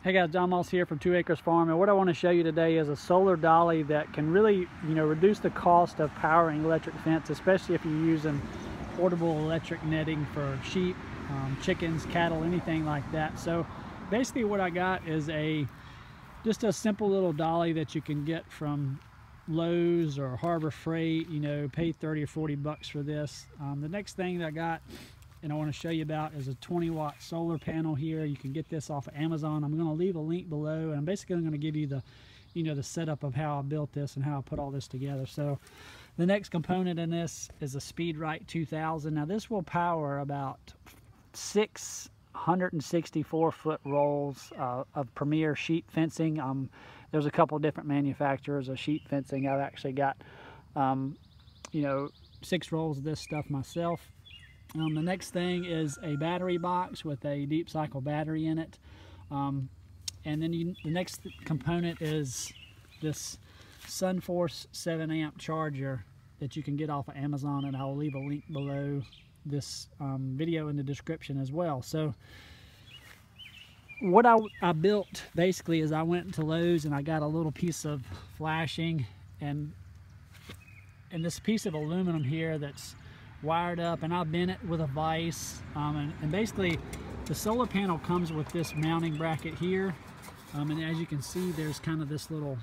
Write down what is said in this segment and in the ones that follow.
Hey guys, Jon Moss here from 2 Acres Farm, and what I want to show you today is a solar dolly that can really, reduce the cost of powering electric fence, especially if you're using portable electric netting for sheep, chickens, cattle, anything like that. So basically what I got is just a simple little dolly that you can get from Lowe's or Harbor Freight. Pay 30 or 40 bucks for this. The next thing that I got and I want to show you about is a 20-watt solar panel here. You can get this off of Amazon. I'm going to leave a link below, and I'm basically going to give you the setup of how I built this and how I put all this together. So the next component in this is a Speedrite 2000. Now this will power about 6 164-foot rolls of Premier sheet fencing. There's a couple of different manufacturers of sheet fencing. I've actually got 6 rolls of this stuff myself. The next thing is a battery box with a deep cycle battery in it. And then the next component is this SunForce 7 amp charger that you can get off of Amazon, and I'll leave a link below this video in the description as well. So what I built basically is I went to Lowe's and I got a little piece of flashing and this piece of aluminum here that's wired up, and I bent it with a vise, and basically the solar panel comes with this mounting bracket here, and as you can see there's kind of this little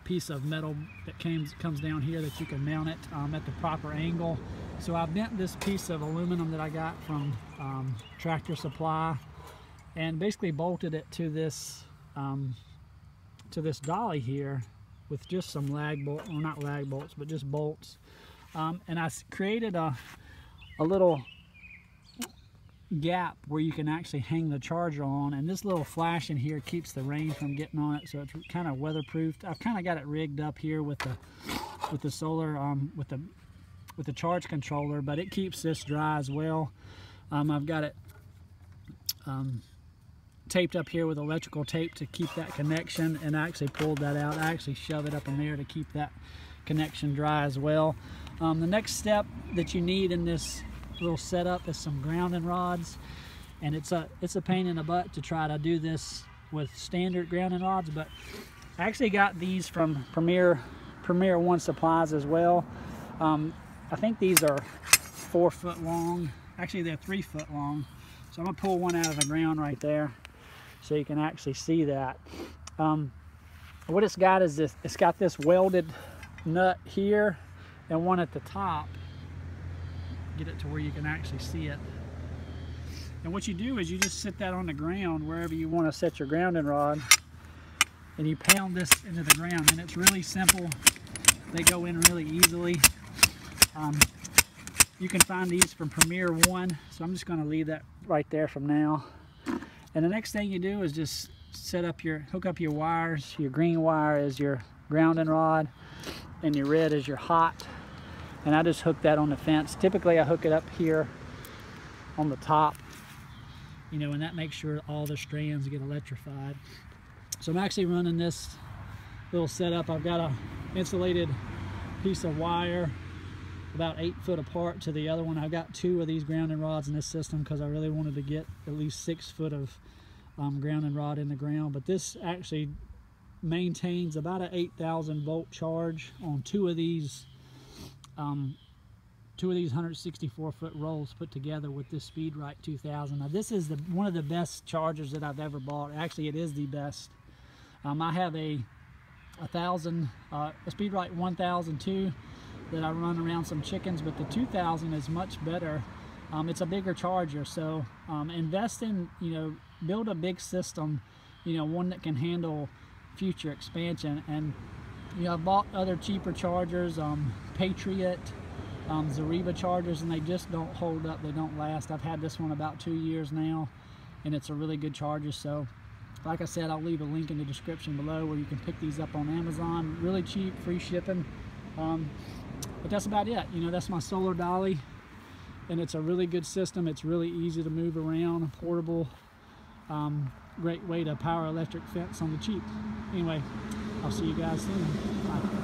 piece of metal that comes down here that you can mount it at the proper angle. So I bent this piece of aluminum that I got from Tractor Supply and basically bolted it to this dolly here with just some lag bolts, or not lag bolts, but just bolts. And I created a little gap where you can actually hang the charger on, and this little flash in here keeps the rain from getting on it, so it's kind of weatherproofed. I've kind of got it rigged up here with the solar with the charge controller, but it keeps this dry as well. I've got it taped up here with electrical tape to keep that connection, and I actually pulled that out. I actually shove it up in there to keep that connection dry as well. The next step that you need in this little setup is some grounding rods, and it's a pain in the butt to try to do this with standard grounding rods, but I actually got these from Premier One Supplies as well. I think these are 4 foot long. Actually they're 3 foot long, so I'm gonna pull one out of the ground right there so you can actually see that. What it's got is this, it's got this welded nut here and one at the top. Get it to where you can actually see it. And what you do is you just sit that on the ground wherever you want to set your grounding rod, and you pound this into the ground, and it's really simple. They go in really easily. You can find these from Premier One, so I'm just going to leave that right there from now. And the next thing you do is just hook up your wires. Your green wire is your grounding rod, and your red is your hot, and I just hook that on the fence. Typically I hook it up here on the top, and that makes sure all the strands get electrified. So I'm actually running this little setup. I've got a insulated piece of wire about 8 foot apart to the other one. I've got 2 of these grounding rods in this system because I really wanted to get at least 6 foot of grounding rod in the ground, but this actually maintains about an 8,000 volt charge on 2 of these 164 foot rolls put together with this Speedrite 2000. Now this is one of the best chargers that I've ever bought. Actually, it is the best. I have a Speedrite 1002 that I run around some chickens, but the 2000 is much better. It's a bigger charger, so invest in, build a big system, one that can handle future expansion. And I've bought other cheaper chargers, Patriot, Zariba chargers, and they just don't hold up. They don't last. I've had this one about 2 years now, and it's a really good charger. So like I said, I'll leave a link in the description below where you can pick these up on Amazon. Really cheap, free shipping. But that's about it. That's my solar dolly, and it's a really good system. It's really easy to move around, portable, great way to power electric fence on the cheap. Anyway, I'll see you guys soon. Bye.